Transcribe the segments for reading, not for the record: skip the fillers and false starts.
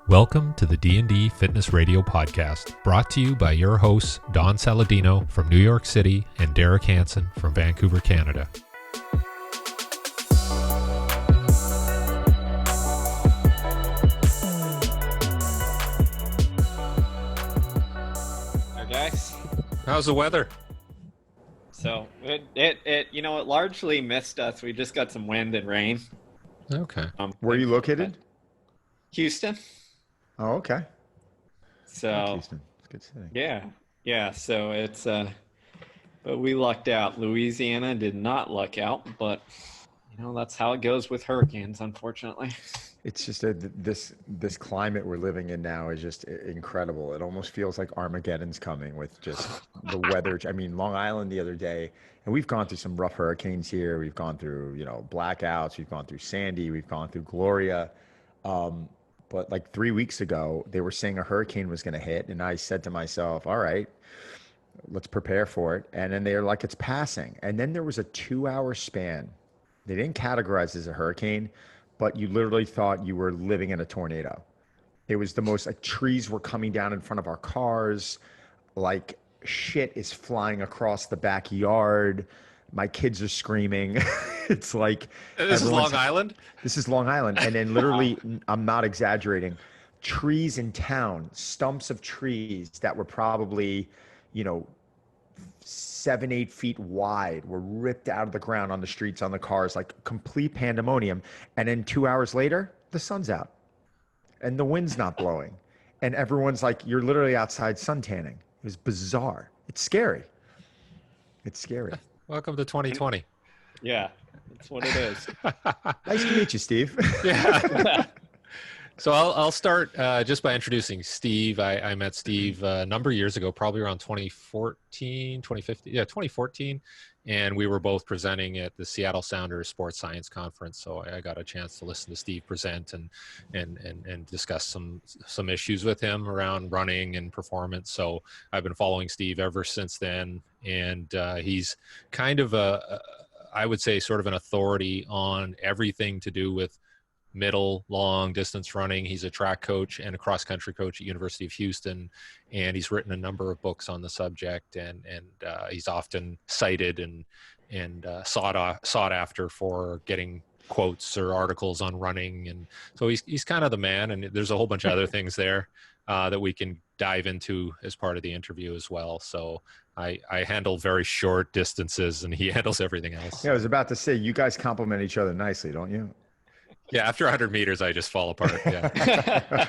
Welcome to the D&D Fitness Radio Podcast, brought to you by your hosts, Don Saladino from New York City and Derek Hansen from Vancouver, Canada. Hey guys, how's the weather? So it largely missed us. We just got some wind and rain. Okay. Where are you located? Houston. Oh, okay. So like Houston. It's a good city. Yeah. So it's but we lucked out. Louisiana did not luck out, but that's how it goes with hurricanes, unfortunately. It's just this climate we're living in now is just incredible. It almost feels like Armageddon's coming with just the weather. I mean, Long Island the other day, and we've gone through some rough hurricanes here. We've gone through, blackouts. We've gone through Sandy. We've gone through Gloria. But like 3 weeks ago, they were saying a hurricane was going to hit. And I said to myself, all right, let's prepare for it. And then they're like, it's passing. And then there was a 2-hour span. They didn't categorize it as a hurricane, but you literally thought you were living in a tornado. It was the most, like, trees were coming down in front of our cars. Like, shit is flying across the backyard. My kids are screaming. It's like... This is Long Island? This is Long Island. And then literally, I'm not exaggerating, trees in town, stumps of trees that were probably, 7-8 feet wide were ripped out of the ground on the streets, on the cars, like complete pandemonium. And then 2 hours later, the sun's out and the wind's not blowing. And everyone's like, you're literally outside suntanning. It was bizarre. It's scary. It's scary. Welcome to 2020. Yeah, that's what it is. Nice to meet you, Steve. Yeah. So I'll start just by introducing Steve. I met Steve a number of years ago, probably around 2014, 2015. Yeah, 2014. And we were both presenting at the Seattle Sounders Sports Science Conference. So I got a chance to listen to Steve present and discuss some issues with him around running and performance. So I've been following Steve ever since then. And he's kind of I would say sort of an authority on everything to do with middle, long distance running. He's a track coach and a cross country coach at University of Houston, and he's written a number of books on the subject, and he's often cited and sought after for getting quotes or articles on running. And so he's kind of the man, and there's a whole bunch of other things there that we can dive into as part of the interview as well. So I handle very short distances and he handles everything else. Yeah, I was about to say, you guys complement each other nicely, don't you? Yeah, after 100 meters, I just fall apart. Yeah.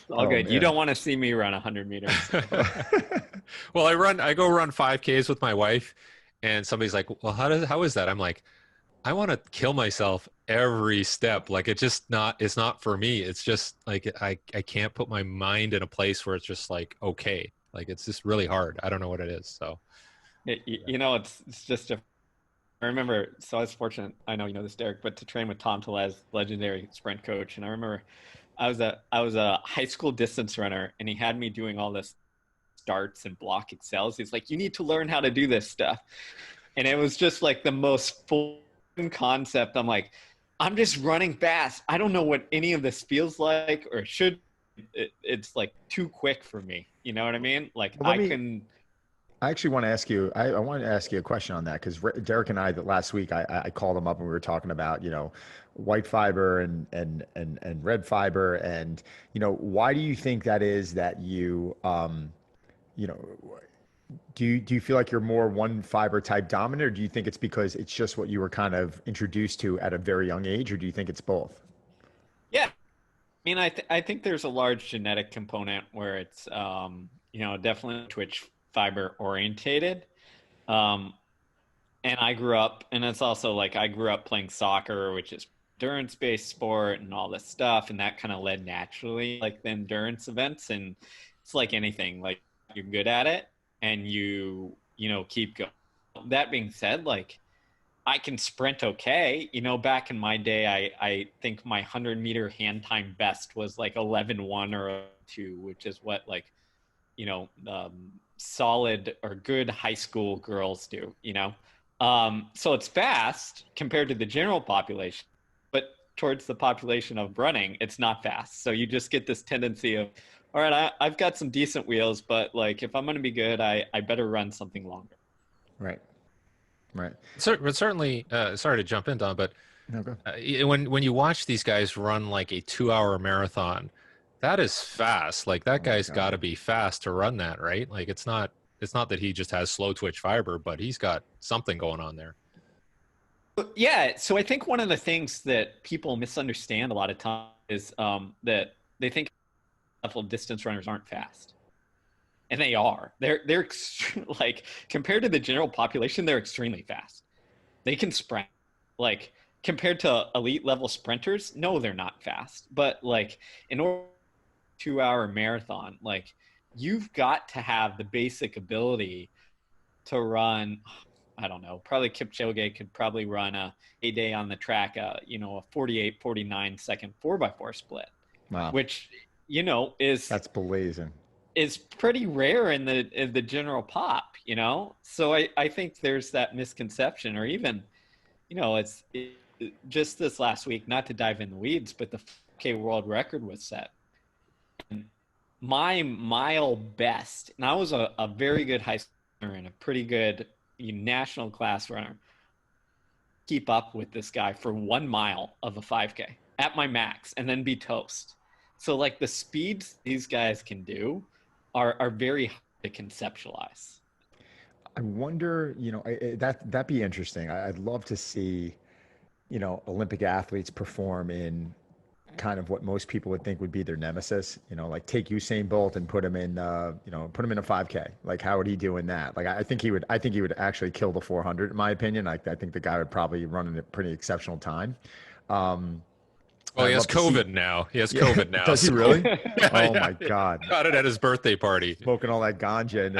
All good. Man. You don't want to see me run 100 meters. Well, I go run 5Ks with my wife, and somebody's like, well, how is that? I'm like, I want to kill myself every step. Like, it's not for me. It's just like, I can't put my mind in a place where it's just like, okay, like, it's just really hard. I don't know what it is. So, it's just I remember, so I was fortunate, I know you know this, Derek, but to train with Tom Tellez, legendary sprint coach. And I remember I was a high school distance runner, and he had me doing all this starts and block excels. He's like, you need to learn how to do this stuff. And it was just like the most fun concept. I'm like, I'm just running fast. I don't know what any of this feels like or should. It's like too quick for me. You know what I mean? Like, well, I actually want to ask you, I want to ask you a question on that, because Derek and I, that last week, I called him up and we were talking about, white fiber and red fiber. And, why do you think that is that you, do you feel like you're more one fiber type dominant, or do you think it's because it's just what you were kind of introduced to at a very young age, or do you think it's both? Yeah. I mean, I think there's a large genetic component where it's, definitely twitch fiber orientated. And I grew up, and it's also like I grew up playing soccer, which is endurance-based sport and all this stuff, and that kind of led naturally, like the endurance events. And it's like anything, like you're good at it and you keep going. That being said, like I can sprint okay. Back in my day, I think my 100-meter hand time best was like 11:1 or 2, which is what solid or good high school girls do, So it's fast compared to the general population, but towards the population of running, it's not fast. So you just get this tendency of, all right, I've got some decent wheels, but like if I'm going to be good, I better run something longer. Right. Right. But certainly, sorry to jump in, Don, but No, go. when you watch these guys run like a 2-hour marathon, that is fast. Like that Oh my guy's got to God. be fast to run that, right? Like it's not that he just has slow twitch fiber, but he's got something going on there. Yeah. So I think one of the things that people misunderstand a lot of times is that they think level distance runners aren't fast. And they are. They're like compared to the general population, they're extremely fast. They can sprint. Like compared to elite level sprinters, no, they're not fast. But like in order 2-hour marathon, like you've got to have the basic ability to run. I don't know, probably Kipchoge could probably run a day on the track, a 48, 49 second 4x4 split, Wow. which, That's blazing. is pretty rare in the general pop, So I think there's that misconception, or even, it's just this last week, not to dive in the weeds, but the 5K world record was set. And my mile best, and I was a very good high school runner and a pretty good national class runner, keep up with this guy for 1 mile of a 5K at my max and then be toast. So like the speeds these guys can do are very hard to conceptualize. I wonder, that'd be interesting. I'd love to see, Olympic athletes perform in kind of what most people would think would be their nemesis, like take Usain Bolt and put him in a 5K. Like, how would he do in that? Like, I think he would actually kill the 400 in my opinion. I think the guy would probably run in a pretty exceptional time. Well, he has COVID now. He has COVID now. Does he really? Oh my Yeah. God. Got it at his birthday party. Smoking all that ganja and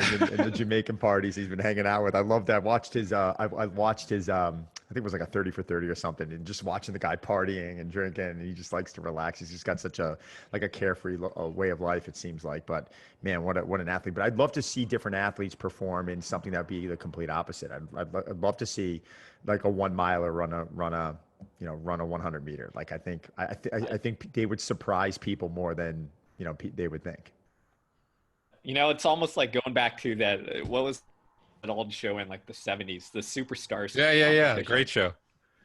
the Jamaican parties he's been hanging out with. I love that. I watched his, I think it was like a 30 for 30 or something, and just watching the guy partying and drinking, and he just likes to relax. He's just got such a carefree way of life, it seems like. But man, what an athlete. But I'd love to see different athletes perform in something that would be the complete opposite. I'd love to see like a 1 miler run a 100 meter. Like I think they would surprise people more than they would think. It's almost like going back to that. What was that old show in like the 70s, the Superstars? Yeah. Great show.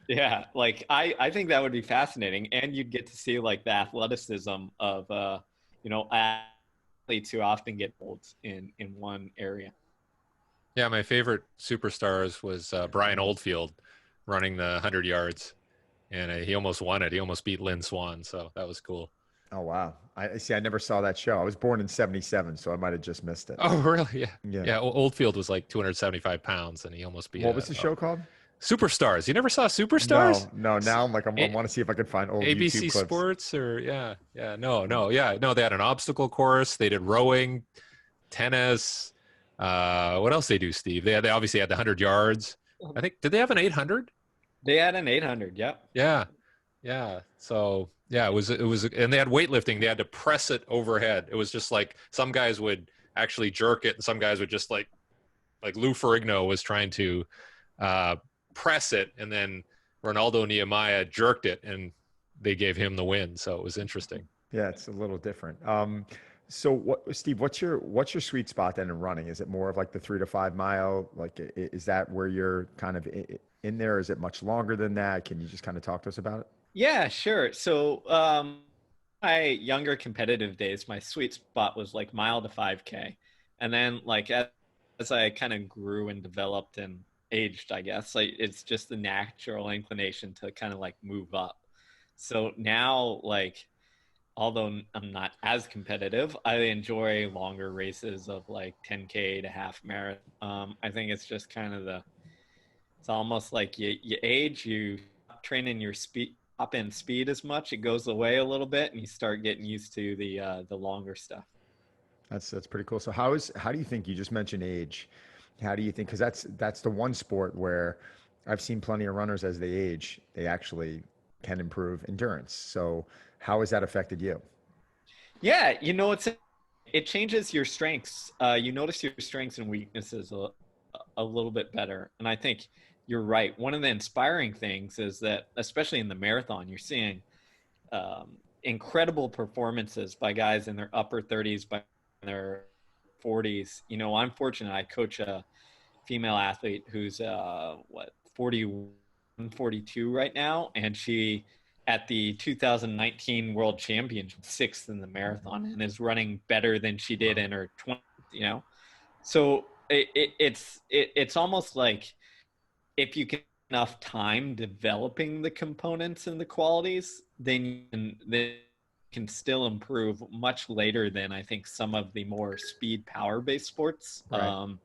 Yeah, like I think that would be fascinating, and you'd get to see like the athleticism of athletes who often get old in one area. Yeah, my favorite Superstars was Brian Oldfield running the 100 yards. And he almost won it. He almost beat Lynn Swan. So that was cool. Oh, wow. I see. I never saw that show. I was born in 77, so I might have just missed it. Oh, really? Yeah. Oldfield was like 275 pounds, and he almost beat What was the show called? Superstars. You never saw Superstars? No. Now I'm like, I want to see if I can find old ABC YouTube clips. Sports or No, they had an obstacle course. They did rowing, tennis. What else they do, Steve? They obviously had the 100 yards. I think, did they have an 800? They had an 800. Yep. Yeah. So yeah, it was, and they had weightlifting. They had to press it overhead. It was just like some guys would actually jerk it, and some guys would just like Lou Ferrigno was trying to press it, and then Ronaldo Nehemiah jerked it, and they gave him the win. So it was interesting. Yeah, it's a little different. So Steve, what's your sweet spot then in running? Is it more of like the 3 to 5 mile? Like, is that where you're kind of in there? Is it much longer than that? Can you just kind of talk to us about it? Yeah, sure. So my younger competitive days, my sweet spot was like mile to 5K. And then like as I kind of grew and developed and aged, I guess, like it's just the natural inclination to kind of like move up. So now, like, although I'm not as competitive, I enjoy longer races of like 10K to half marathon. I think it's just kind of it's almost like you age, you training your speed, up in speed as much, it goes away a little bit, and you start getting used to the longer stuff. That's pretty cool. So how do you think, you just mentioned age, how do you think, because that's the one sport where I've seen plenty of runners as they age, they actually can improve endurance. So how has that affected you? Yeah, it changes your strengths. You notice your strengths and weaknesses a little bit better. And I think you're right. One of the inspiring things is that, especially in the marathon, you're seeing incredible performances by guys in their upper 30s, by their 40s. You know, I'm fortunate. I coach a female athlete who's 41, 42 right now, and she at the 2019 World Championship, 6th in the marathon, and is running better than she did in her 20s. You know, so it's almost like if you can enough time developing the components and the qualities, then you can still improve much later than I think some of the more speed power based sports, Right.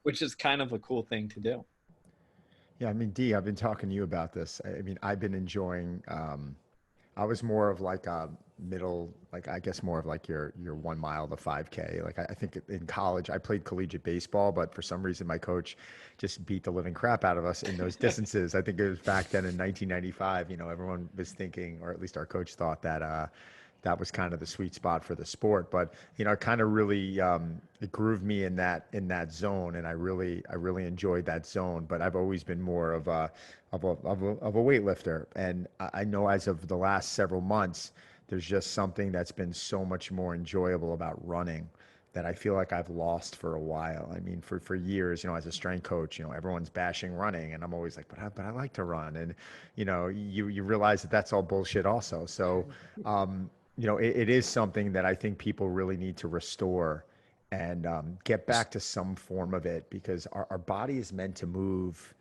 which is kind of a cool thing to do. Yeah, I mean, Dee, I've been talking to you about this. I mean, I've been enjoying. I was more of like a middle, like I guess more of like your 1 mile to 5K. Like I think in college I played collegiate baseball, but for some reason my coach just beat the living crap out of us in those distances. I think it was back then in 1995. You know, everyone was thinking, or at least our coach thought that that was kind of the sweet spot for the sport. But you know, it kind of really it grooved me in that zone, and I really enjoyed that zone. But I've always been more of a weightlifter, and I know as of the last several months, there's just something that's been so much more enjoyable about running that I feel like I've lost for a while. I mean, for years, you know, as a strength coach, you know, everyone's bashing running, and I'm always like, but I like to run, and you know, you realize that that's all bullshit also. So. You know, it is something that I think people really need to restore and get back to some form of it, because our body is meant to move,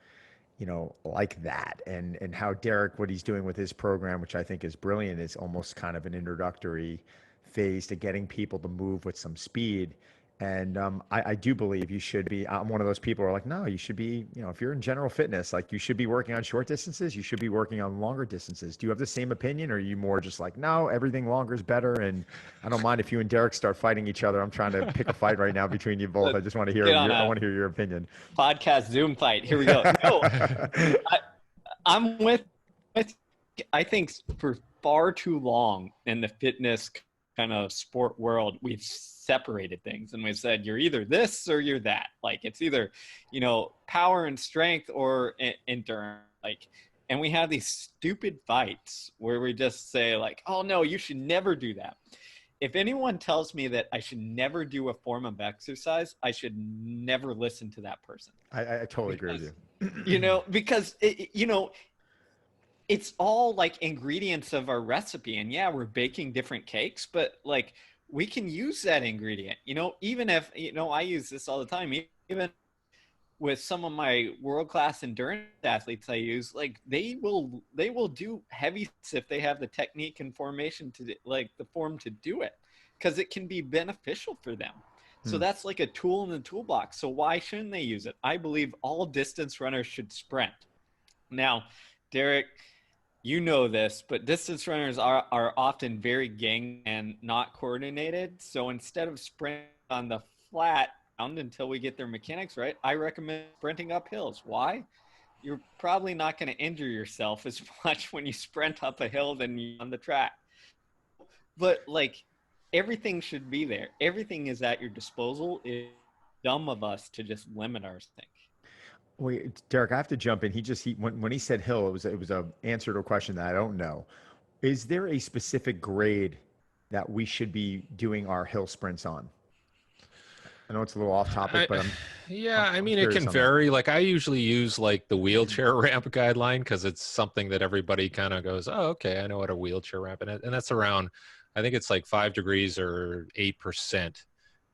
you know, like that. And how Derek, what he's doing with his program, which I think is brilliant, is almost kind of an introductory phase to getting people to move with some speed. And I do believe you should be. I'm one of those people who are like, no, you should be, you know, if you're in general fitness, like you should be working on short distances, you should be working on longer distances. Do you have the same opinion, or are you more just like, no, everything longer is better? And I don't mind if you and Derek start fighting each other. I'm trying to pick a fight right now between you both. I just want to hear I want to hear your opinion. Podcast Zoom fight. Here we go. No, I'm with. I think for far too long in the fitness kind of sport world, we've separated things and we said you're either this or you're that. Like it's either, you know, power and strength or endurance. Like, and we have these stupid fights where we just say like, oh no, you should never do that. If anyone tells me that I should never do a form of exercise, I should never listen to that person. I totally agree with you. You know, because you know, it's all like ingredients of our recipe, and yeah, we're baking different cakes, but like we can use that ingredient, you know, even if, you know, I use this all the time, even with some of my world-class endurance athletes I use, like they will do heavy if they have the technique and formation to like the form to do it, because it can be beneficial for them. So that's like a tool in the toolbox. So why shouldn't they use it? I believe all distance runners should sprint. Now, Derek, you know this, but distance runners are often very gang and not coordinated. So instead of sprinting on the flat ground until we get their mechanics right, I recommend sprinting up hills. Why? You're probably not going to injure yourself as much when you sprint up a hill than you on the track. But like everything should be there. Everything is at your disposal. It's dumb of us to just limit our thing. Wait, Derek, I have to jump in. When he said hill, it was a answer to a question that I don't know. Is there a specific grade that we should be doing our hill sprints on? I know it's a little off topic, but I mean, it can vary. Like I usually use like the wheelchair ramp guideline because it's something that everybody kind of goes, oh, okay, I know what a wheelchair ramp is. And that's around, I think it's like 5 degrees or 8%.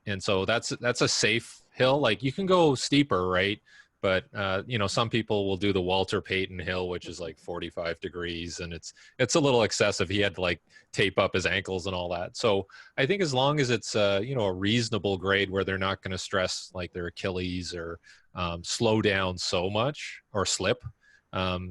And so that's a safe hill. Like you can go steeper, right? But, you know, some people will do the Walter Payton Hill, which is like 45 degrees, and it's a little excessive. He had to like tape up his ankles and all that. So I think as long as it's, you know, a reasonable grade where they're not going to stress like their Achilles or slow down so much or slip.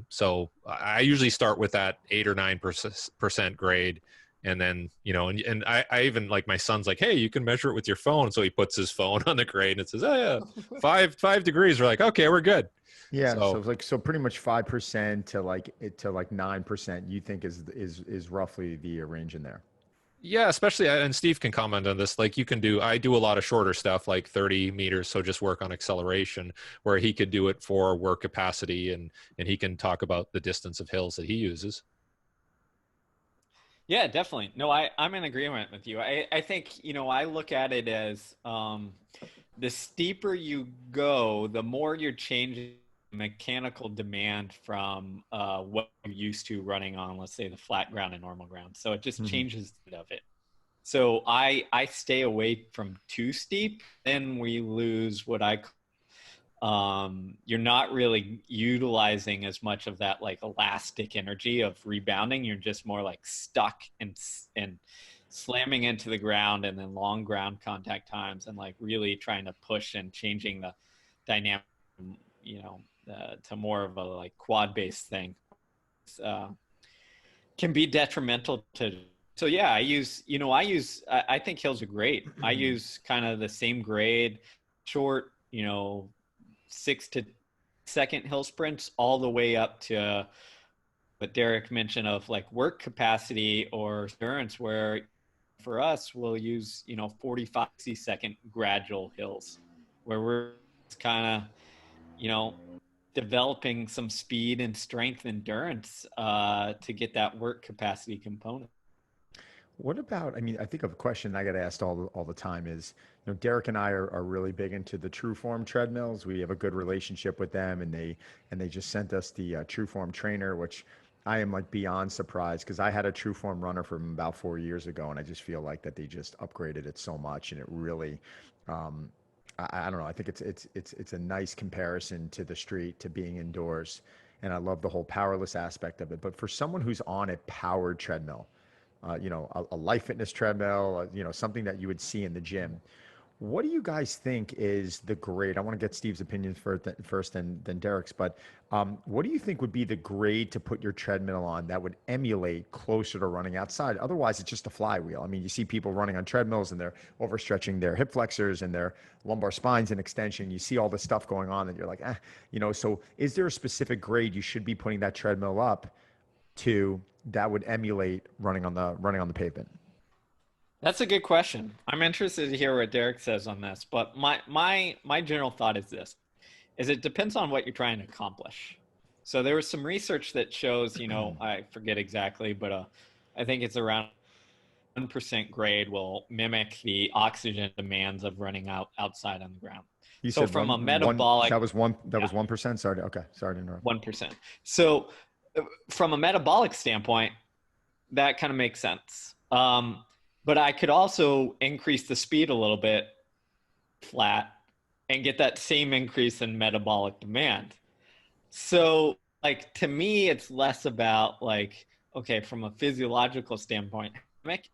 So I usually start with that 8 or 9% grade. And then, you know, and I even like my son's like, hey, you can measure it with your phone. So he puts his phone on the grade and it says, oh yeah, 5 degrees. We're like, okay, we're good. Yeah. So pretty much 5% to like 9%, you think is roughly the range in there. Yeah, especially, and Steve can comment on this. Like I do a lot of shorter stuff, like 30 meters. So just work on acceleration, where he could do it for work capacity, and he can talk about the distance of hills that he uses. Yeah, definitely. No, I'm in agreement with you. I think, I look at it as the steeper you go, the more you're changing mechanical demand from what you're used to running on, let's say, the flat ground and normal ground. So it just Hmm. changes of it. So I stay away from too steep. Then we lose what I you're not really utilizing as much of that like elastic energy of rebounding. You're just more like stuck and slamming into the ground, and then long ground contact times, and like really trying to push and changing the dynamic, you know, to more of a like quad based thing. Uh, can be detrimental to. So yeah, I think hills are great. I use kind of the same grade, short, 6 to second hill sprints, all the way up to what Derek mentioned of like work capacity or endurance, where for us we'll use 45-60 second gradual hills, where we're kind of you know developing some speed and strength endurance to get that work capacity component. What about, I mean, I think of a question I get asked all the time is, Derek and I are really big into the True Form treadmills. We have a good relationship with them, and they just sent us the True Form trainer, which I am like beyond surprised because I had a True Form runner from about 4 years ago, and I just feel like that they just upgraded it so much, and it really, um, I don't know. I think it's a nice comparison to the street, to being indoors, and I love the whole powerless aspect of it. But for someone who's on a powered treadmill, a life fitness treadmill, something that you would see in the gym. What do you guys think is the grade? I want to get Steve's opinion first than Derek's, but what do you think would be the grade to put your treadmill on that would emulate closer to running outside? Otherwise, it's just a flywheel. I mean, you see people running on treadmills and they're overstretching their hip flexors and their lumbar spines in extension. You see all this stuff going on and you're like, so is there a specific grade you should be putting that treadmill up to that would emulate running on the pavement? That's a good question. I'm interested to hear what Derek says on this, but my general thought is this: is it depends on what you're trying to accomplish. So there was some research that shows, I forget exactly, but I think it's around 1% grade will mimic the oxygen demands of running outside on the ground. You So said from a one metabolic, that yeah, was 1%. Sorry. Okay. Sorry to interrupt. 1%. So from a metabolic standpoint, that kind of makes sense. But I could also increase the speed a little bit flat and get that same increase in metabolic demand. So, like, to me, it's less about, like, okay, from a physiological standpoint,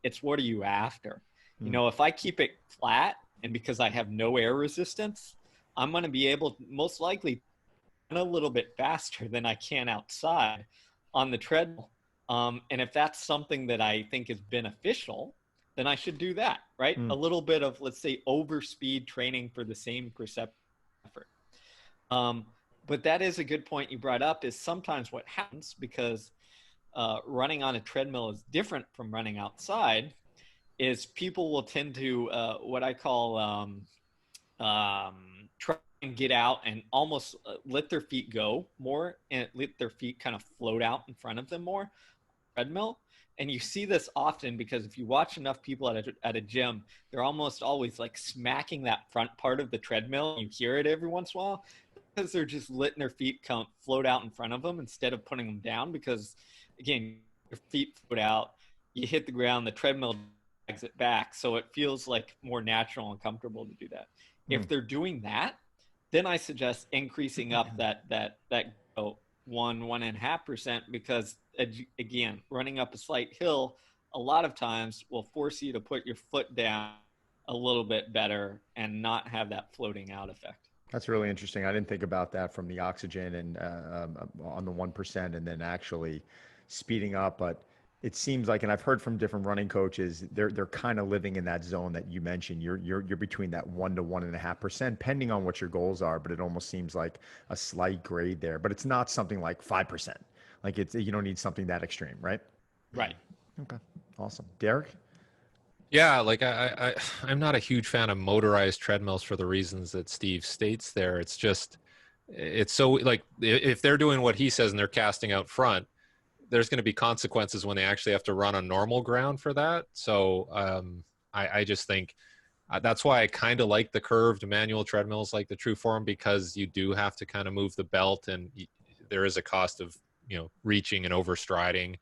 it's what are you after? Hmm. If I keep it flat and because I have no air resistance, I'm going to be able to most likely run a little bit faster than I can outside on the treadmill. And if that's something that I think is beneficial, then I should do that, right? Hmm. A little bit of, let's say, overspeed training for the same perception effort. Um, but that is a good point you brought up, is sometimes what happens, because running on a treadmill is different from running outside, is people will tend to what I call try and get out and almost let their feet go more and let their feet kind of float out in front of them more treadmill. And you see this often because if you watch enough people at a gym, they're almost always like smacking that front part of the treadmill. You hear it every once in a while because they're just letting their feet float out in front of them instead of putting them down. Because again, your feet float out, you hit the ground, the treadmill drags it back. So it feels like more natural and comfortable to do that. Hmm. If they're doing that, then I suggest increasing up that 1.5%, because again, running up a slight hill a lot of times will force you to put your foot down a little bit better and not have that floating out effect. That's really interesting. I didn't think about that from the oxygen and on the 1% and then actually speeding up. But it seems like, and I've heard from different running coaches, they're kind of living in that zone that you mentioned. You're between that 1 to 1.5%, depending on what your goals are. But it almost seems like a slight grade there. But it's not something like 5%. Like you don't need something that extreme, right? Right. Okay, awesome. Derek? Yeah, like I'm not a huge fan of motorized treadmills for the reasons that Steve states there. It's so like if they're doing what he says and they're casting out front, there's going to be consequences when they actually have to run on normal ground for that. So I just think that's why I kind of like the curved manual treadmills like the True Form, because you do have to kind of move the belt, and there is a cost of, you know, reaching and overstriding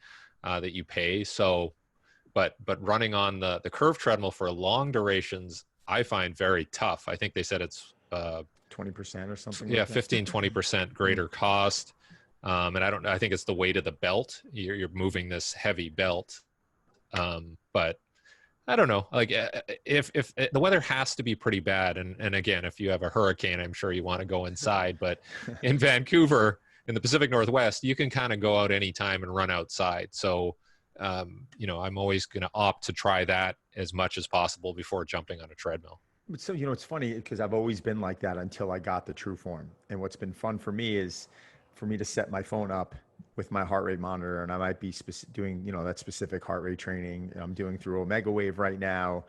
that you pay. So, but running on the curved treadmill for long durations, I find very tough. I think they said it's 20% or something. Yeah, like that. 15-20% greater cost. And I think it's the weight of the belt. You're moving this heavy belt. But I don't know, like if the weather has to be pretty bad, and again, if you have a hurricane, I'm sure you want to go inside, but in Vancouver, in the Pacific Northwest, you can kind of go out anytime and run outside. So, you know, I'm always going to opt to try that as much as possible before jumping on a treadmill. So, you know, it's funny because I've always been like that until I got the True Form. And what's been fun for me is for me to set my phone up with my heart rate monitor, and I might be doing, you know, that specific heart rate training I'm doing through Omega Wave right now,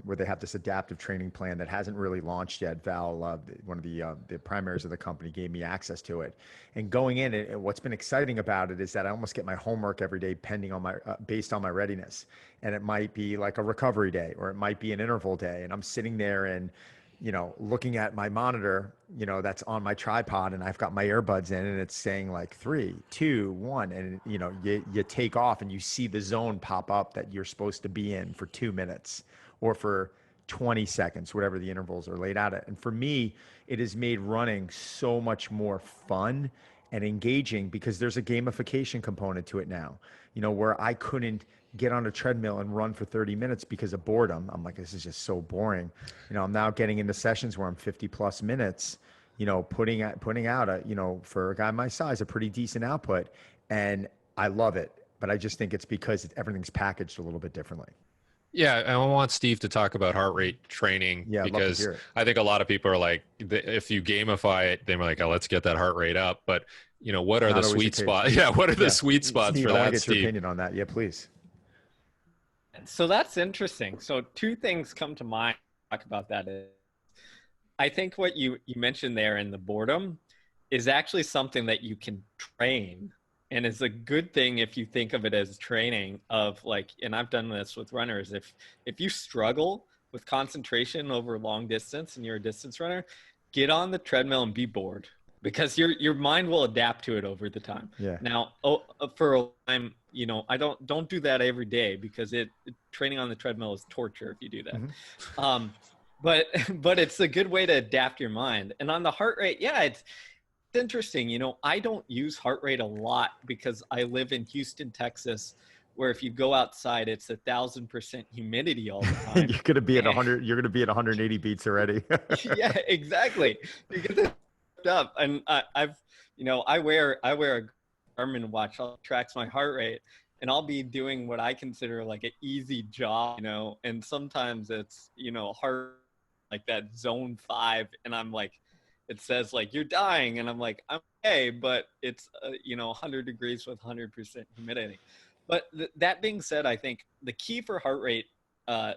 where they have this adaptive training plan that hasn't really launched yet. Val, one of the primaries of the company, gave me access to it. And going in, what's been exciting about it is that I almost get my homework every day pending on my based on my readiness. And it might be like a recovery day, or it might be an interval day, and I'm sitting there and, you know, looking at my monitor, you know, that's on my tripod, and I've got my earbuds in, and it's saying like 3, 2, 1. And, you know, you take off and you see the zone pop up that you're supposed to be in for 2 minutes or for 20 seconds, whatever the intervals are laid out at. And for me, it has made running so much more fun and engaging because there's a gamification component to it now, you know, where I couldn't get on a treadmill and run for 30 minutes because of boredom. I'm like, this is just so boring. You know, I'm now getting into sessions where I'm 50 plus minutes, you know, putting out a, you know, for a guy my size, a pretty decent output. And I love it, but I just think it's because everything's packaged a little bit differently. Yeah, I want Steve to talk about heart rate training, because I think a lot of people are like, if you gamify it, they're like, oh, let's get that heart rate up. But, you know, what are the sweet spots? Yeah, what are the sweet spots Steve, for I want that, to get Steve? your opinion on that. Yeah, please. So that's interesting. So two things come to mind talk about that. I think what you mentioned there in the boredom is actually something that you can train, and is a good thing if you think of it as training of like, and I've done this with runners. If you struggle with concentration over long distance and you're a distance runner, get on the treadmill and be bored, because your mind will adapt to it over the time. Yeah. Now, for a time, you know, I don't do that every day, because training on the treadmill is torture if you do that. Mm-hmm. But it's a good way to adapt your mind. And on the heart rate, yeah, it's interesting. You know, I don't use heart rate a lot because I live in Houston, Texas, where if you go outside, it's 1,000% humidity all the time. You're going to be at 100. You're going to be at 180 beats already. Yeah, exactly. You get this up, and I've, you know, I wear a Garmin watch that tracks my heart rate, and I'll be doing what I consider like an easy job, you know, and sometimes it's, you know, heart like that zone 5, and I'm like, it says like you're dying, and I'm like, I'm okay, but it's you know, 100 degrees with 100% humidity. But that being said, I think the key for heart rate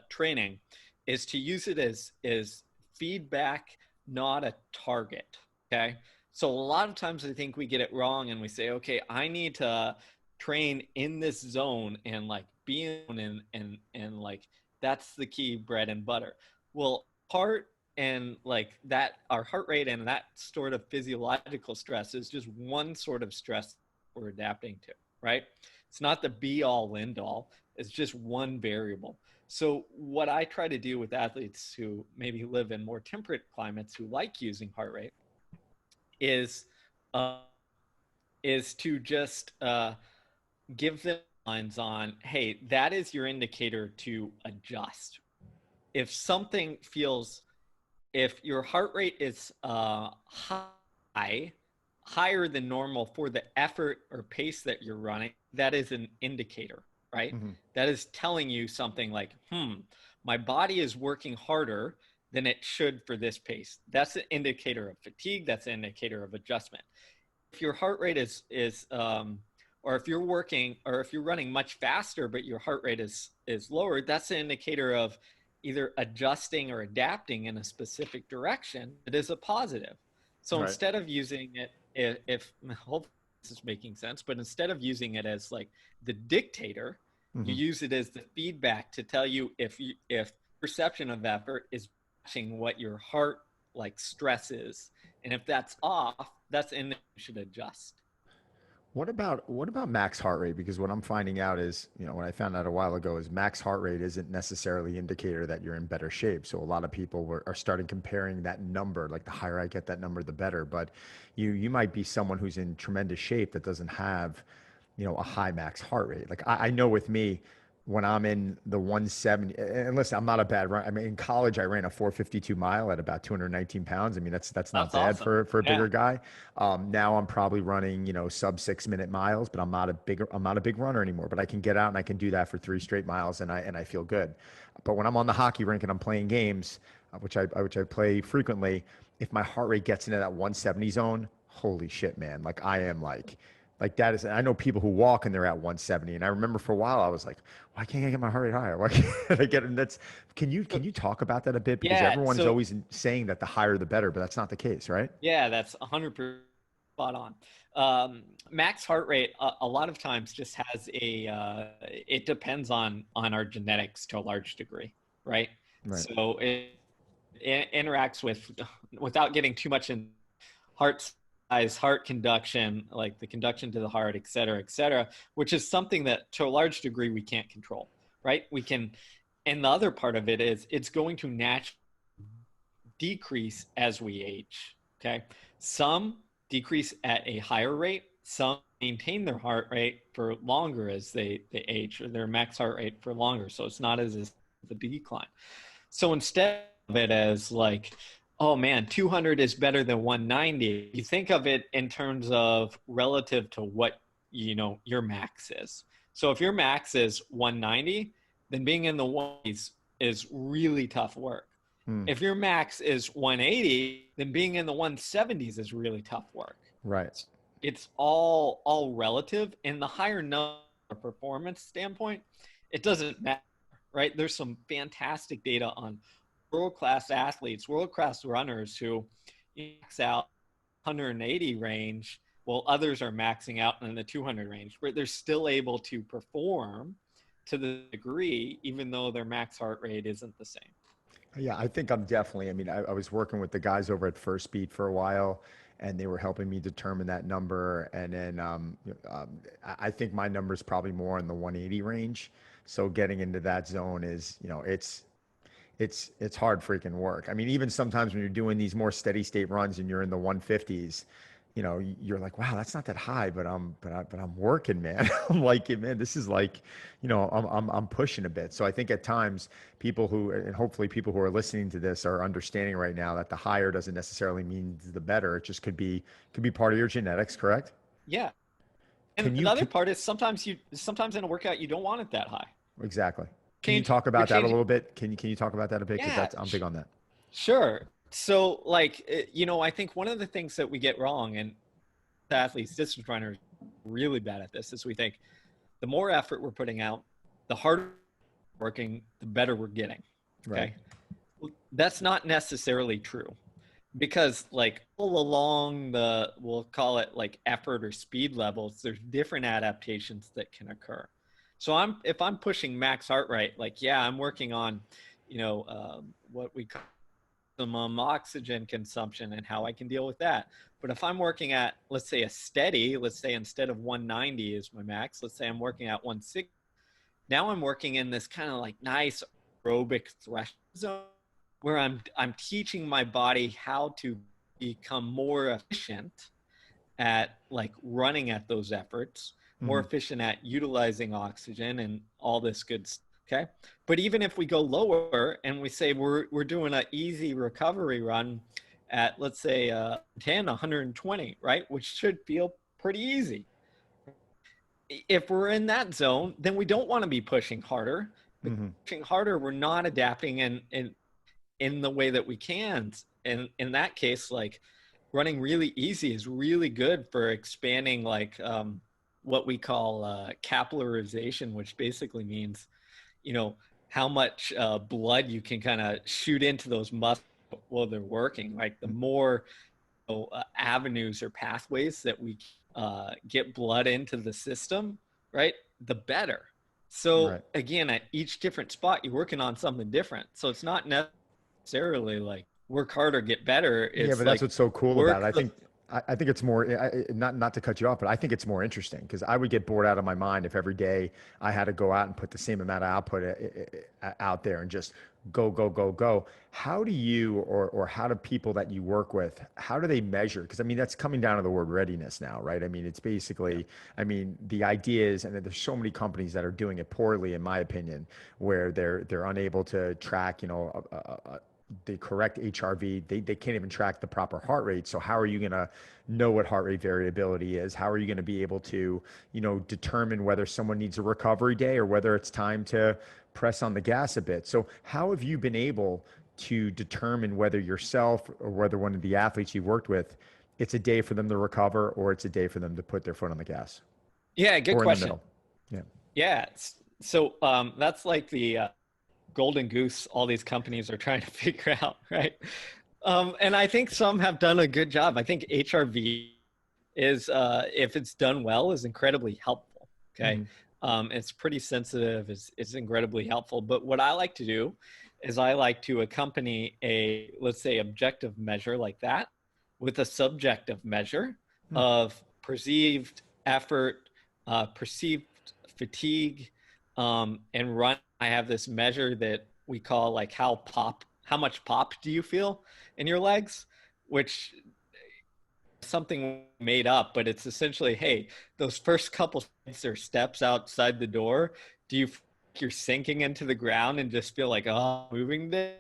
training is to use it as feedback, not a target. Okay. So a lot of times I think we get it wrong, and we say, okay, I need to train in this zone and like be in and like, that's the key bread and butter. Well, heart and like that, our heart rate and that sort of physiological stress is just one sort of stress we're adapting to, right? It's not the be all end all. It's just one variable. So what I try to do with athletes who maybe live in more temperate climates who like using heart rate is to just give them lines on, hey, that is your indicator to adjust. If something feels, if your heart rate is higher than normal for the effort or pace that you're running, that is an indicator, right? Mm-hmm. That is telling you something like, my body is working harder than it should for this pace. That's an indicator of fatigue. That's an indicator of adjustment. If your heart rate is or if you're working, or if you're running much faster, but your heart rate is lower, that's an indicator of either adjusting or adapting in a specific direction. It is a positive. So right. Instead of using it, if hopefully is making sense, but instead of using it as like the dictator, you use it as the feedback to tell you if perception of effort is matching what your heart like stress is, and if that's off, that's in there, you should adjust. What about max heart rate? Because what I'm finding out is, what I found out a while ago is max heart rate isn't necessarily an indicator that you're in better shape. So a lot of people are starting comparing that number, like the higher I get that number, the better. But you might be someone who's in tremendous shape that doesn't have, a high max heart rate. Like I know with me, when I'm in the 170, and listen, I'm not a bad runner. I mean, in college, I ran a 452 mile at about 219 pounds. I mean, that's not bad Awesome. for a bigger guy. Now I'm probably running, sub 6 minute miles, but I'm not a big runner anymore. But I can get out and I can do that for 3 straight miles, and I feel good. But when I'm on the hockey rink and I'm playing games, which I play frequently, if my heart rate gets into that 170 zone, holy shit, man! Like I am like that is, I know people who walk and they're at 170, and I remember for a while I was like, why can't I get my heart rate higher? Why can't I get it? And can you talk about that a bit? Because Yeah, everyone is so always saying that the higher the better, but that's not the case, right? yeah, that's 100% spot on. Max heart rate a lot of times just has it depends on our genetics to a large degree, right? Right. So it interacts with, without getting too much in heart size, heart conduction, like the conduction to the heart, et cetera, which is something that to a large degree we can't control, right? We can, and the other part of it is it's going to naturally decrease as we age, okay? Some decrease at a higher rate, some maintain their heart rate for longer as they age, or their max heart rate for longer, so it's not as a decline. So instead of it as like, oh man, 200 is better than 190, you think of it in terms of relative to what your max is. So if your max is 190, then being in the 180s is really tough work. If your max is 180, then being in the 170s is really tough work. Right. It's all relative. And the higher number performance standpoint, it doesn't matter, right? There's some fantastic data on world-class athletes, world-class runners who max out 180 range, while others are maxing out in the 200 range, but they're still able to perform to the degree, even though their max heart rate isn't the same. Yeah, I think I'm definitely, I mean, I was working with the guys over at First Beat for a while, and they were helping me determine that number. And then I think my number is probably more in the 180 range. So getting into that zone is, it's hard freaking work. I mean, even sometimes when you're doing these more steady state runs and you're in the 150s, you're like, wow, that's not that high, but I'm working, man. I'm like, man, this is like, I'm pushing a bit. So I think at times people who, and hopefully people who are listening to this are understanding right now that the higher doesn't necessarily mean the better. It just could be part of your genetics, correct? Yeah. And another part is sometimes in a workout, you don't want it that high. Exactly. Can you talk about that a little bit? Can you talk about that a bit? Because I'm big on that. Sure. So like, I think one of the things that we get wrong, and athletes, distance runners, really bad at this, is we think the more effort we're putting out, the harder we're working, the better we're getting. Okay. Right. That's not necessarily true, because like all along we'll call it like effort or speed levels, there's different adaptations that can occur. So if I'm pushing max heart rate, like, yeah, I'm working on, what we call maximum oxygen consumption and how I can deal with that. But if I'm working at, let's say let's say instead of 190 is my max, let's say I'm working at 160. Now I'm working in this kind of like nice aerobic threshold zone where I'm teaching my body how to become more efficient at like running at those efforts, more efficient at utilizing oxygen and all this good stuff. Okay. But even if we go lower and we say we're doing an easy recovery run at, let's say 120, right? Which should feel pretty easy. If we're in that zone, then we don't want to be pushing harder. Pushing harder, we're not adapting in the way that we can. And in that case, like running really easy is really good for expanding like what we call capillarization, which basically means, how much blood you can kind of shoot into those muscles while they're working. Like the more avenues or pathways that we get blood into the system, right, the better. So Right. again, at each different spot, you're working on something different. So it's not necessarily like work harder, get better. Yeah, It's but that's like what's so cool about it. work the I think it's more not to cut you off, but I think it's more interesting because I would get bored out of my mind if every day I had to go out and put the same amount of output out there and just go go go go. How do you or how do people that you work with, how do they measure? Because I mean that's coming down to the word readiness now, right? I mean it's basically, I mean the idea is, and there's so many companies that are doing it poorly, in my opinion, where they're unable to track, the correct HRV. They can't even track the proper heart rate. So how are you going to know what heart rate variability is? How are you going to be able to, determine whether someone needs a recovery day or whether it's time to press on the gas a bit? So how have you been able to determine whether yourself or whether one of the athletes you worked with, it's a day for them to recover or it's a day for them to put their foot on the gas Yeah, good or in the question. middle? Yeah. Yeah. So that's like the golden goose all these companies are trying to figure out, right? And I think some have done a good job. I think HRV is, if it's done well, is incredibly helpful. Okay. It's pretty sensitive, it's incredibly helpful. But what I like to do is I like to accompany a, let's say, objective measure like that with a subjective measure of perceived effort, perceived fatigue, and run. I have this measure that we call like how much pop do you feel in your legs, which is something made up, but it's essentially, hey, those first couple steps outside the door, do you feel like you're sinking into the ground and just feel like, oh, moving there?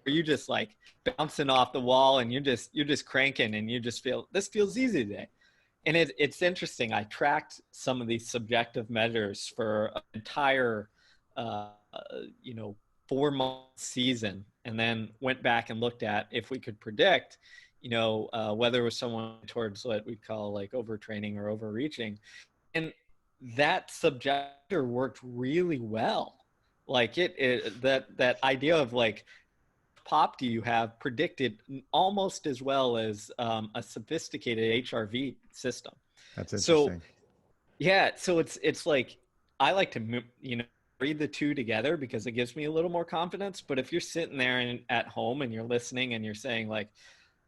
Or you just like bouncing off the wall and you're just cranking and you just feel this feels easy today. And it's interesting. I tracked some of these subjective measures for an entire, 4-month season, and then went back and looked at if we could predict, whether it was someone towards what we call like overtraining or overreaching. And that subjector worked really well. Like that idea of like, pop do you have predicted almost as well as a sophisticated HRV system. That's interesting. So yeah, so it's like I like to read the two together because it gives me a little more confidence. But if you're sitting there and at home and you're listening and you're saying like,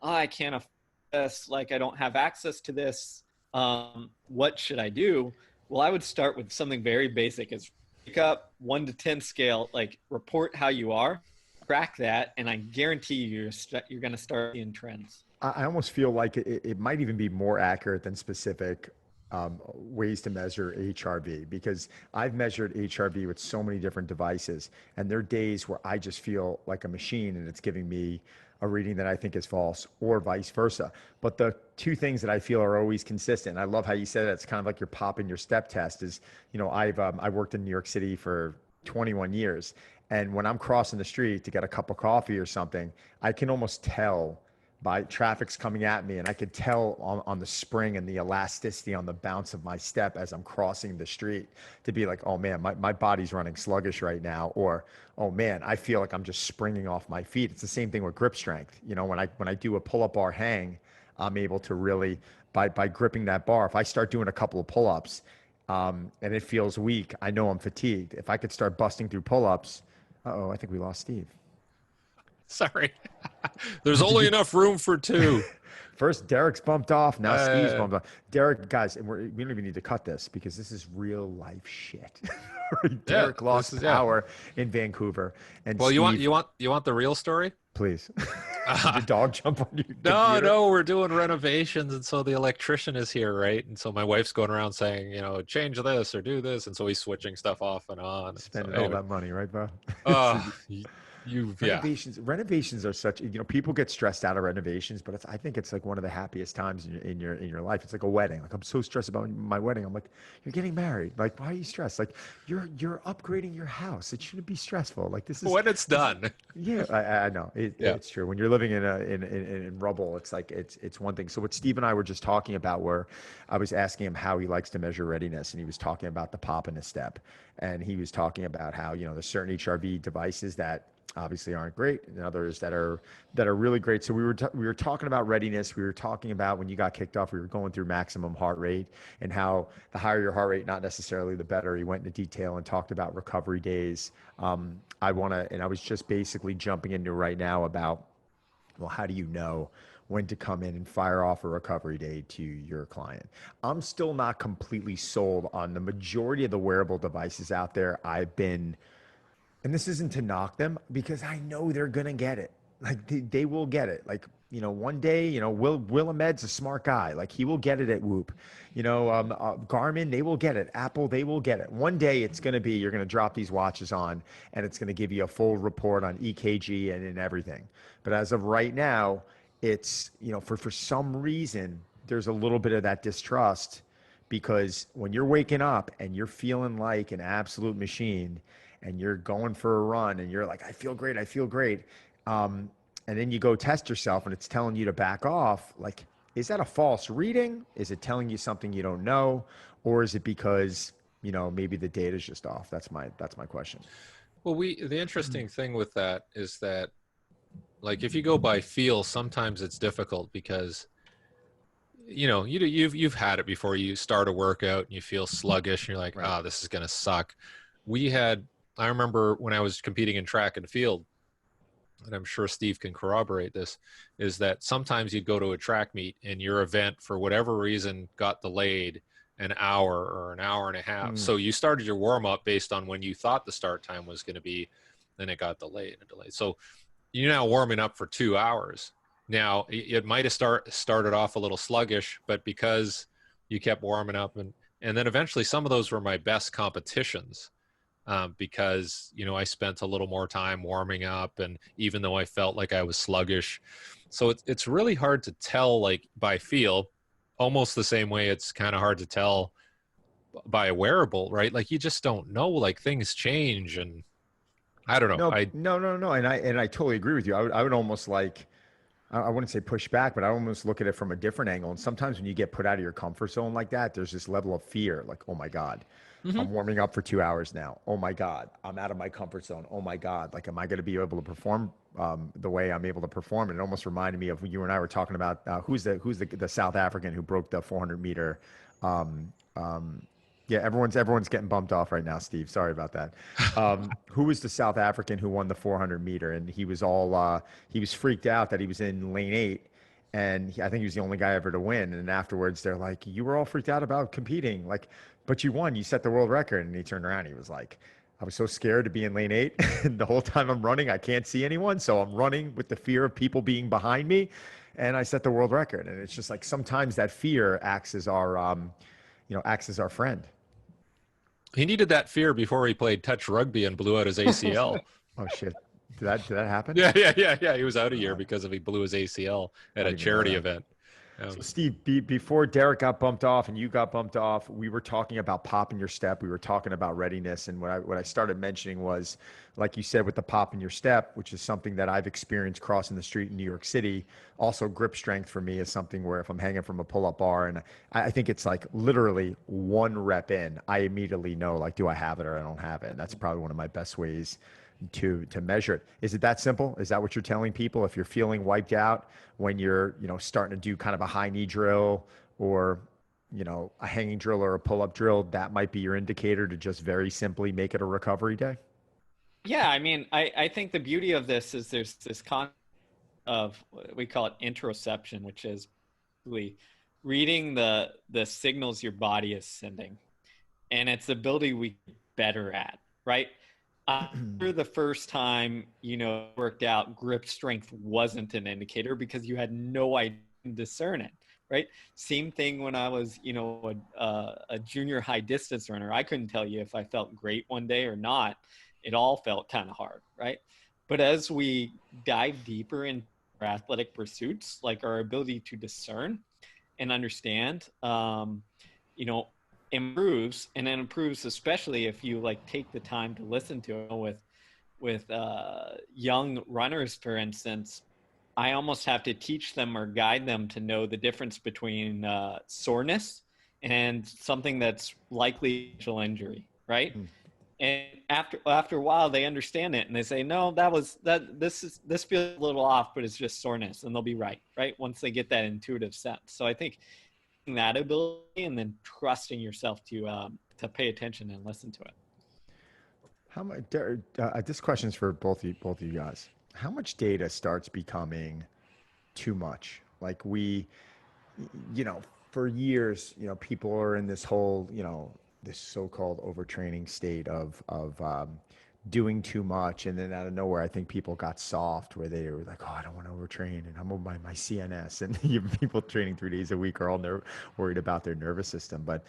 oh, I can't afford this, like I don't have access to this, what should I do? Well, I would start with something very basic: is wake up, 1 to 10 scale, like report how you are. Crack that, and I guarantee you're going to start seeing trends. I almost feel like it might even be more accurate than specific ways to measure HRV, because I've measured HRV with so many different devices, and there are days where I just feel like a machine and it's giving me a reading that I think is false, or vice versa. But the two things that I feel are always consistent, and I love how you said that, it's kind of like your pop and your step test, is, I worked in New York City for 21 years. And when I'm crossing the street to get a cup of coffee or something, I can almost tell by traffic's coming at me, and I could tell on the spring and the elasticity on the bounce of my step as I'm crossing the street to be like, oh man, my body's running sluggish right now, or oh man, I feel like I'm just springing off my feet. It's the same thing with grip strength. When I do a pull-up bar hang, I'm able to really, by gripping that bar, if I start doing a couple of pull-ups and it feels weak, I know I'm fatigued. If I could start busting through pull-ups, I think we lost Steve. Sorry. There's only enough room for two. First, Derek's bumped off. Now Steve's bumped off. Derek, guys, and we don't even need to cut this because this is real life shit. Derek lost power in Vancouver. And well, Steve, you want the real story? Please. Did your dog jump on you? No, we're doing renovations, and so the electrician is here, right? And so my wife's going around saying, change this or do this, and so he's switching stuff off and on. Spending all that money, right, bro? Renovations are such, people get stressed out of renovations, but I think it's like one of the happiest times in your life. It's like a wedding. Like, I'm so stressed about my wedding. I'm like, you're getting married. Like, why are you stressed? Like, you're upgrading your house. It shouldn't be stressful. Like, this is when it's done. Yeah, I know. It's true. When you're living in rubble, it's like it's one thing. So what Steve and I were just talking about, where I was asking him how he likes to measure readiness, and he was talking about the pop in the step, and he was talking about how there's certain HRV devices that obviously aren't great, and others that are really great. So we were talking about readiness. We were talking about when you got kicked off, we were going through maximum heart rate and how the higher your heart rate, not necessarily the better. He went into detail and talked about recovery days. I was just basically jumping into right now about, well, how do you know when to come in and fire off a recovery day to your client? I'm still not completely sold on the majority of the wearable devices out there. And this isn't to knock them because I know they're going to get it. Like they will get it. Like, one day, Willamed's a smart guy. Like he will get it at Whoop. Garmin, they will get it. Apple, they will get it. One day it's going to be, you're going to drop these watches on and it's going to give you a full report on EKG and everything. But as of right now, it's, for some reason, there's a little bit of that distrust because when you're waking up and you're feeling like an absolute machine and you're going for a run and you're like, I feel great. And then you go test yourself and it's telling you to back off. Like, is that a false reading? Is it telling you something you don't know? Or is it because, maybe the data is just off? That's my question. Well, the interesting thing with that is that, like, if you go by feel, sometimes it's difficult because, you've had it before. You start a workout and you feel sluggish and you're like, Right. this is going to suck. I remember when I was competing in track and field, and I'm sure Steve can corroborate this, is that sometimes you'd go to a track meet and your event, for whatever reason, got delayed an hour or an hour and a half. So you started your warm up based on when you thought the start time was going to be, then it got delayed. So you're now warming up for 2 hours. Now it might have started off a little sluggish, but because you kept warming up and then eventually some of those were my best competitions. Because, I spent a little more time warming up, and even though I felt like I was sluggish. So it's really hard to tell, like, by feel, almost the same way it's kind of hard to tell by a wearable, right? Like, you just don't know, like, things change, and I don't know. No. And I totally agree with you. I would almost like, I wouldn't say push back, but I almost look at it from a different angle. And sometimes when you get put out of your comfort zone like that, there's this level of fear, like, oh my God, I'm warming up for 2 hours now. Oh my God, I'm out of my comfort zone. Oh my God, like, am I going to be able to perform the way I'm able to perform? And it almost reminded me of when you and I were talking about who's the South African who broke the 400 meter. Yeah, everyone's getting bumped off right now, Steve. Sorry about that. Who was the South African who won the 400 meter? And he was he was freaked out that he was in lane 8. And I think he was the only guy ever to win. And afterwards, they're like, you were all freaked out about competing. Like, but you won. You set the world record. And he turned around. He was like, I was so scared to be in lane 8. And the whole time I'm running, I can't see anyone. So I'm running with the fear of people being behind me. And I set the world record. And it's just like sometimes that fear acts as our friend. He needed that fear before he played touch rugby and blew out his ACL. Oh, shit. Did that happen? Yeah. He was out a year because he blew his ACL at a charity event. So Steve, before Derek got bumped off and you got bumped off, we were talking about pop in your step. We were talking about readiness. And what I started mentioning was, like you said, with the pop in your step, which is something that I've experienced crossing the street in New York City. Also, grip strength for me is something where if I'm hanging from a pull-up bar, and I think it's like literally one rep in, I immediately know, like, do I have it or I don't have it? And that's probably one of my best ways to measure it. Is it that simple? Is that what you're telling people? If you're feeling wiped out when you're, starting to do kind of a high knee drill or, a hanging drill or a pull-up drill, that might be your indicator to just very simply make it a recovery day? Yeah, I mean, I think the beauty of this is there's this concept of, we call it interoception, which is really reading the signals your body is sending. And it's the ability we get better at, right? After the first time, worked out, grip strength wasn't an indicator because you had no idea to discern it, right? Same thing when I was, a junior high distance runner. I couldn't tell you if I felt great one day or not. It all felt kind of hard, right? But as we dive deeper into our athletic pursuits, like our ability to discern and understand, improves, and then improves especially if you take the time to listen to it. With young runners, for instance, I almost have to teach them or guide them to know the difference between soreness and something that's likely injury, right? And after a while, they understand it and they say, no, this feels a little off, but it's just soreness, and they'll be right once they get that intuitive sense. So I think that ability and then trusting yourself to pay attention and listen to it. How much? This question is for both of you guys. How much data starts becoming too much? Like you know, for years, people are in this whole, this so-called overtraining state of doing too much, and then out of nowhere, I think people got soft, where they were like, "Oh, I don't want to overtrain, and I'm on my CNS." And even people training 3 days a week are all worried about their nervous system. But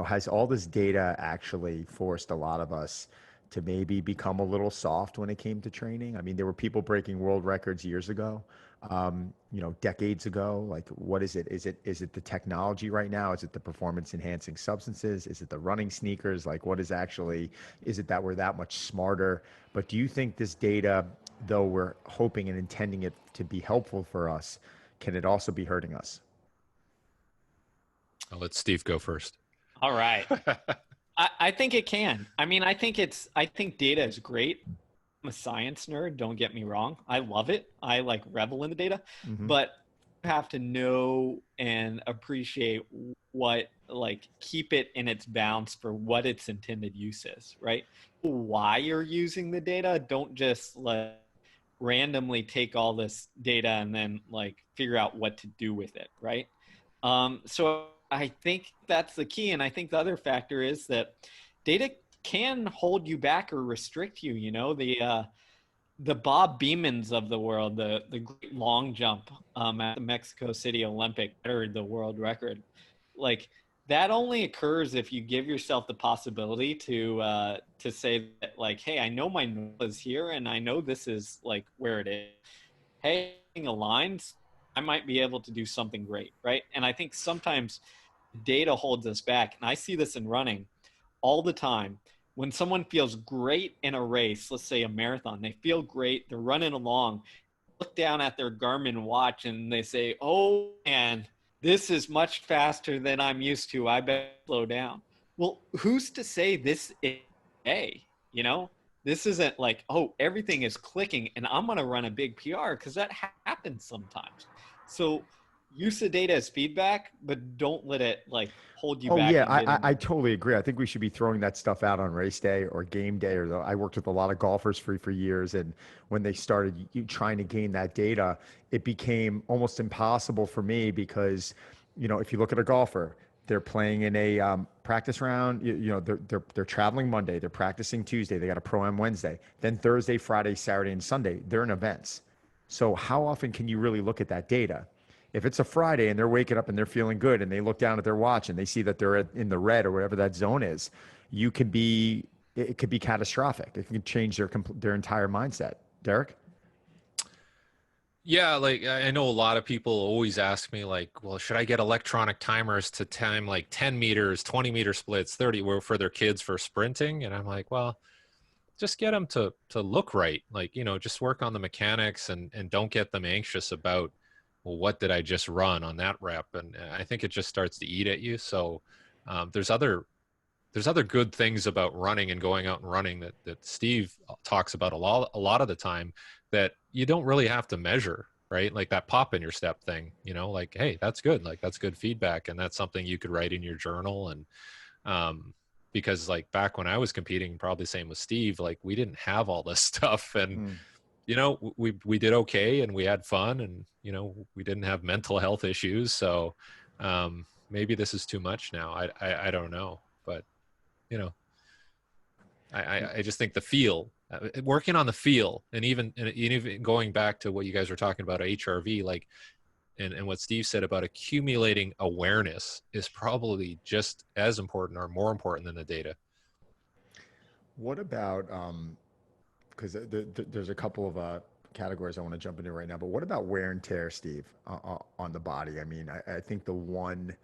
has all this data actually forced a lot of us to maybe become a little soft when it came to training? I mean, there were people breaking world records years ago, decades ago. Like, what is it? Is it the technology right now? Is it the performance enhancing substances? Is it the running sneakers? Like, what is it that we're that much smarter? But do you think this data, though we're hoping and intending it to be helpful for us, can it also be hurting us? I'll let Steve go first. All right. I think it can. I mean, I think data is great. I'm a science nerd, don't get me wrong. I love it. I like revel in the data, but you have to know and appreciate keep it in its bounds for what its intended use is, right? Why you're using the data, don't just randomly take all this data and then figure out what to do with it, right? So I think that's the key. And I think the other factor is that data can hold you back or restrict you. The Bob Beamans of the world, the great long jump at the Mexico City Olympic, or the world record, that only occurs if you give yourself the possibility to say that, hey, I know my null is here, and I know this is where it is. Hey, aligns, I might be able to do something great, right? And I think sometimes data holds us back, and I see this in running all the time. When someone feels great in a race, let's say a marathon, they feel great, they're running along, look down at their Garmin watch and they say, oh man, this is much faster than I'm used to, I better slow down. Well, who's to say this is this isn't oh, everything is clicking and I'm going to run a big PR, because that happens sometimes. So use the data as feedback, but don't let it hold you back. Oh yeah, I totally agree. I think we should be throwing that stuff out on race day or game day. I worked with a lot of golfers for years, and when they started trying to gain that data, it became almost impossible for me, because if you look at a golfer, they're playing in a practice round. They're traveling Monday, they're practicing Tuesday, they got a pro-am Wednesday, then Thursday, Friday, Saturday, and Sunday they're in events. So how often can you really look at that data? If it's a Friday and they're waking up and they're feeling good and they look down at their watch and they see that they're in the red or whatever that zone is, it could be catastrophic. It can change their entire mindset. Derek? Yeah, I know a lot of people always ask me well, should I get electronic timers to time 10 meters, 20-meter splits, 30 for their kids for sprinting? And I'm like, well, just get them to look right. Just work on the mechanics and don't get them anxious about, well, what did I just run on that rep? And I think it just starts to eat at you. So there's other good things about running and going out and running that Steve talks about a lot of the time, that you don't really have to measure, right? Like that pop in your step thing, hey, that's good. That's good feedback. And that's something you could write in your journal. And because back when I was competing, probably same with Steve, we didn't have all this stuff. And we did okay, and we had fun, and we didn't have mental health issues. So maybe this is too much now. I don't know, but I just think the feel, working on the feel, and even going back to what you guys were talking about, HRV, and what Steve said about accumulating awareness is probably just as important or more important than the data. What about because there's a couple of categories I want to jump into right now, but what about wear and tear, Steve, on the body? I mean, I think the one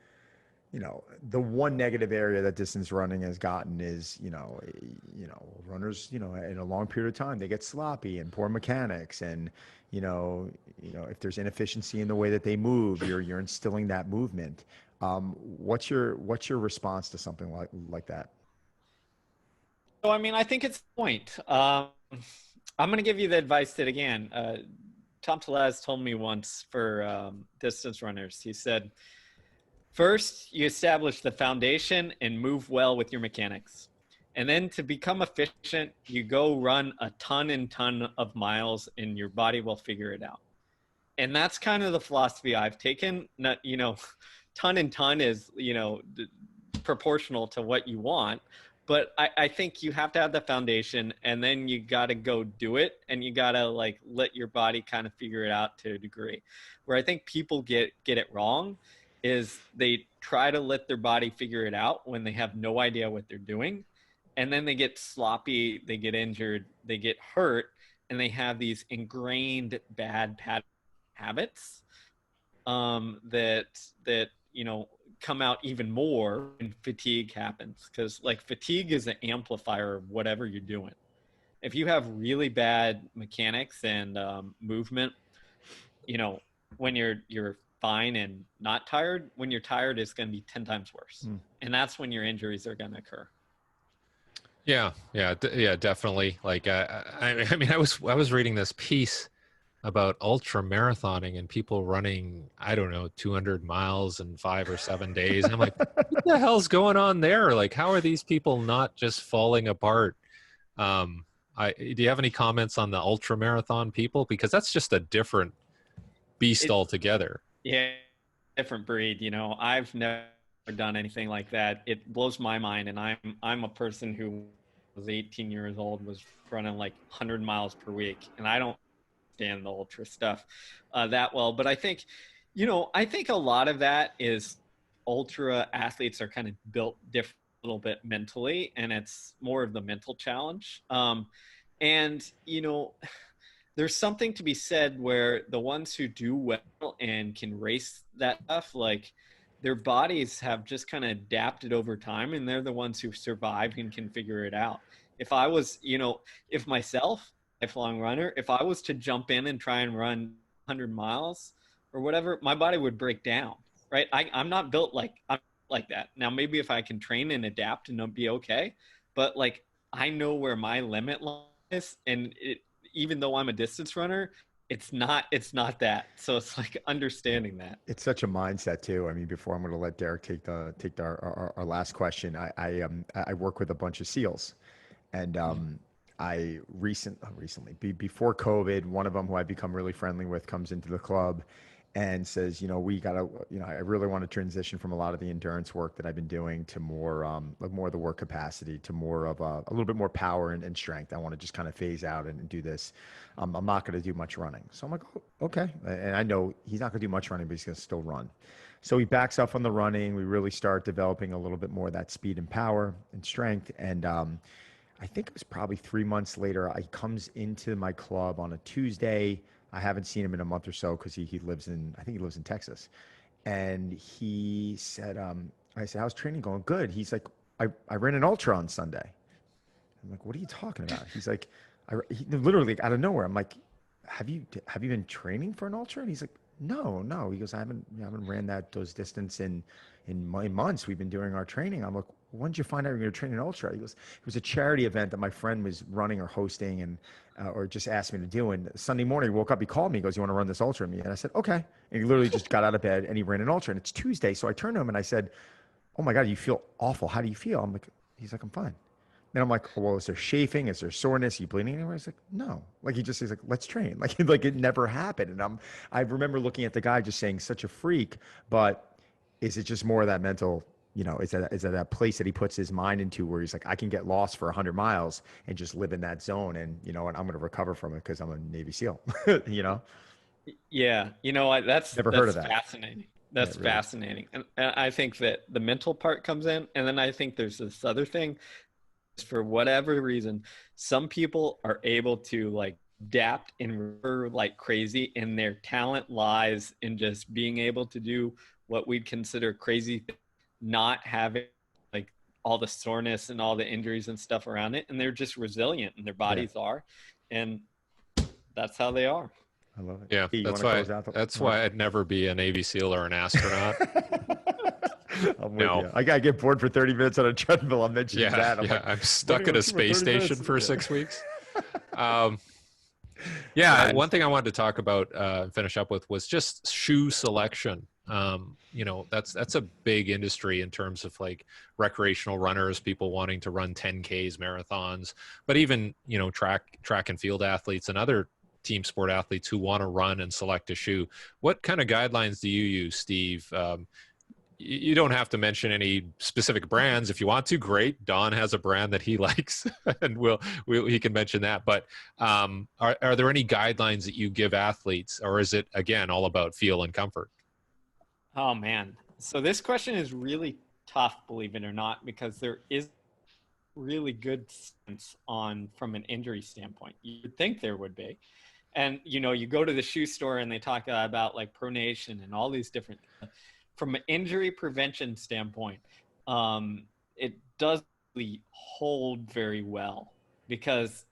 negative area that distance running has gotten is, runners, in a long period of time, they get sloppy and poor mechanics, and if there's inefficiency in the way that they move, you're instilling that movement. What's your response to something like that? So, I mean, I think it's the point. I'm going to give you the advice that, again, Tom Telez told me once for distance runners. He said, first, you establish the foundation and move well with your mechanics. And then to become efficient, you go run a ton of miles and your body will figure it out. And that's kind of the philosophy I've taken. Not, ton is, proportional to what you want. But I think you have to have the foundation, and then you got to go do it, and you got to like let your body kind of figure it out to a degree. Where I think people get it wrong is they try to let their body figure it out when they have no idea what they're doing, and then they get sloppy, they get injured, they get hurt, and they have these ingrained bad habits that come out even more when fatigue happens, because like fatigue is an amplifier of whatever you're doing. If you have really bad mechanics and movement, when you're fine and not tired, when you're tired, it's going to be 10 times worse. And that's when your injuries are going to occur. Yeah, definitely. Like, I mean, I was reading this piece about ultra marathoning and people running, I don't know, 200 miles in 5 or 7 days. And I'm like, what the hell's going on there? Like, how are these people not just falling apart? Do you have any comments on the ultra marathon people? Because that's just a different beast altogether. Yeah, different breed. I've never done anything like that. It blows my mind. And I'm a person who was 18 years old, was running like 100 miles per week. And I don't understand the ultra stuff that well. But I think, I think a lot of that is ultra athletes are kind of built different a little bit mentally, and it's more of the mental challenge. And, there's something to be said where the ones who do well and can race that stuff, like their bodies have just kind of adapted over time, and they're the ones who survive and can figure it out. If I was, if myself, lifelong runner, if I was to jump in and try and run 100 miles or whatever, my body would break down, right? I'm not built I'm like that. Now, maybe if I can train and adapt and be okay, but like I know where my limit lies, and even though I'm a distance runner, it's not that. So it's like understanding that. It's such a mindset too. I mean, before I'm going to let Derek take our last question, I work with a bunch of SEALs, and I recently before COVID, one of them who I've become really friendly with comes into the club and says, we got to, I really want to transition from a lot of the endurance work that I've been doing to more of the work capacity, to more of a little bit more power and strength. I want to just kind of phase out and do this. I'm not going to do much running. So I'm like, oh, okay. And I know he's not going to do much running, but he's going to still run. So he backs off on the running. We really start developing a little bit more of that speed and power and strength. And I think it was probably 3 months later, he comes into my club on a Tuesday. I haven't seen him in a month or so because he lives in Texas. And he said, I said, how's training going? Good. He's like, I ran an ultra on Sunday. I'm like, what are you talking about? He's like, he literally out of nowhere. I'm like, have you been training for an ultra? And he's like, no. He goes, I haven't ran those distance in months. We've been doing our training. I'm like, when did you find out you're going to train an ultra? He goes, it was a charity event that my friend was running or hosting, and or just asked me to do. And Sunday morning, he woke up, he called me, he goes, you want to run this ultra with me? And I said, okay. And he literally just got out of bed and he ran an ultra. And it's Tuesday, so I turned to him and I said, oh my God, you feel awful. How do you feel? He's like, I'm fine. And I'm like, oh, well, is there chafing? Is there soreness? Are you bleeding anywhere? He's like, no. Like he's like, let's train. Like it never happened. And I remember looking at the guy just saying, such a freak, but is it just more of that mental, is that place that he puts his mind into where he's like, I can get lost for 100 miles and just live in that zone. And and I'm going to recover from it because I'm a Navy SEAL, Yeah. That's heard of that. Fascinating. That's fascinating. And I think that the mental part comes in. And then I think there's this other thing. For whatever reason, some people are able to like adapt and like crazy, and their talent lies in just being able to do what we'd consider crazy, not having like all the soreness and all the injuries and stuff around it. And they're just resilient, and their bodies are, and that's how they are. I love it. Yeah, that's why I'd never be a Navy SEAL or an astronaut. I'm with No. you. I gotta get bored for 30 minutes on a treadmill. I'm mentioning that. I'm stuck "What are at you a up to for space 30 station minutes?" for Yeah. 6 weeks. Yeah, Nice. one thing I wanted to talk about, finish up with, was just shoe selection. That's a big industry in terms of like recreational runners, people wanting to run 10Ks, marathons, but even track and field athletes and other team sport athletes who want to run and select a shoe. What kind of guidelines do you use, Steve? You don't have to mention any specific brands. If you want to, great. Don has a brand that he likes, and he can mention that. But are there any guidelines that you give athletes, or is it again all about feel and comfort? Oh man. So this question is really tough, believe it or not, because there is really good sense on from an injury standpoint. You would think there would be. And you go to the shoe store and they talk about like pronation and all these different from an injury prevention standpoint, it does really hold very well, because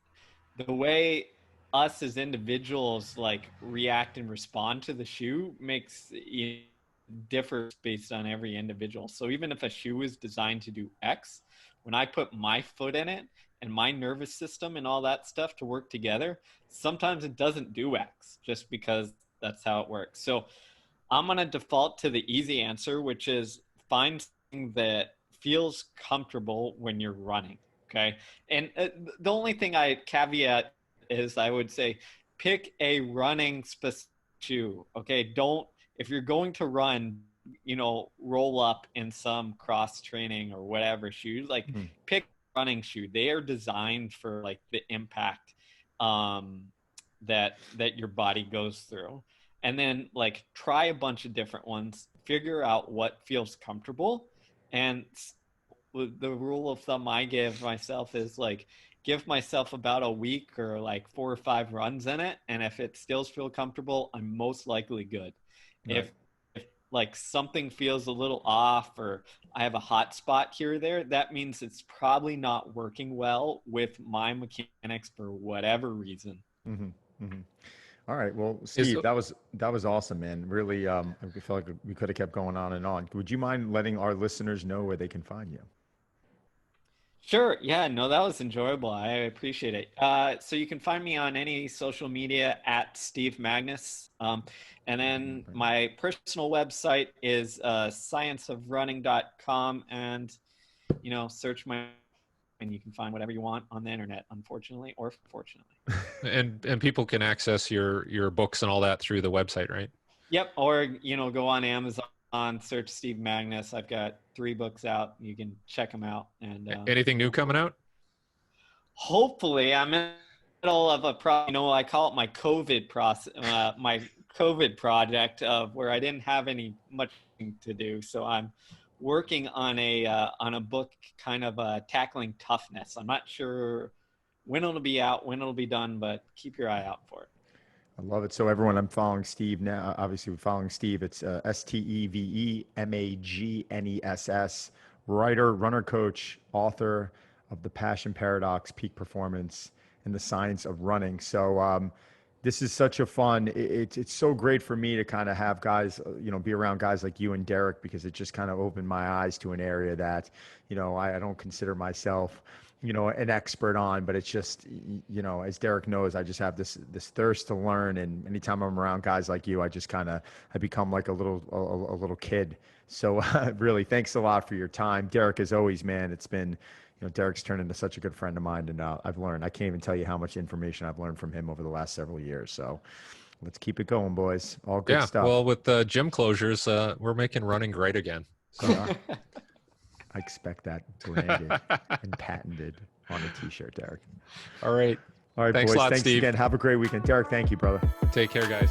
the way us as individuals like react and respond to the shoe makes it differs based on every individual. So even if a shoe is designed to do X, when I put my foot in it and my nervous system and all that stuff to work together, sometimes it doesn't do X, just because that's how it works. So I'm going to default to the easy answer, which is find something that feels comfortable when you're running. Okay. And the only thing I caveat is I would say pick a running specific shoe. Okay. If you're going to run, roll up in some cross training or whatever shoes, like pick a running shoe. They are designed for like the impact that your body goes through. And then like try a bunch of different ones, figure out what feels comfortable. And the rule of thumb I give myself is like, give myself about a week or like 4 or 5 runs in it. And if it still feels comfortable, I'm most likely good. Right. If like something feels a little off, or I have a hot spot here or there, that means it's probably not working well with my mechanics for whatever reason. Mm-hmm. Mm-hmm. All right. Well, Steve, that was awesome, man. Really, I feel like we could have kept going on and on. Would you mind letting our listeners know where they can find you? Sure. Yeah, no, that was enjoyable. I appreciate it. So you can find me on any social media at Steve Magness. And then my personal website is scienceofrunning.com, and, search my, and you can find whatever you want on the internet, unfortunately or fortunately. And people can access your books and all that through the website, right? Yep. Or, go on Amazon, search Steve Magness. I've got 3 books out. You can check them out. And anything new coming out? Hopefully. I'm in the middle of a I call it my COVID my COVID project, of where I didn't have much to do. So I'm working on a book kind of tackling toughness. I'm not sure when it'll be out, when it'll be done, but keep your eye out for it. I love it. So everyone, I'm following Steve now. Obviously, we're following Steve. It's SteveMagness, writer, runner coach, author of The Passion Paradox, Peak Performance, and the Science of Running. So this is such a fun. It's so great for me to kind of have guys, be around guys like you and Derek, because it just kind of opened my eyes to an area that, I don't consider myself an expert on, but it's just, as Derek knows, I just have this thirst to learn. And anytime I'm around guys like you, I just I become like a little kid. So really, thanks a lot for your time, Derek. As always, man, it's been, Derek's turned into such a good friend of mine, and I've learned, I can't even tell you how much information I've learned from him over the last several years. So let's keep it going, boys. All good stuff. Well, with the gym closures, we're making running great again. So I expect that branded and patented on a t-shirt, Derek. All right. All right, Thanks boys. a lot, Thanks Steve. again. Have a great weekend. Derek, thank you, brother. Take care, guys.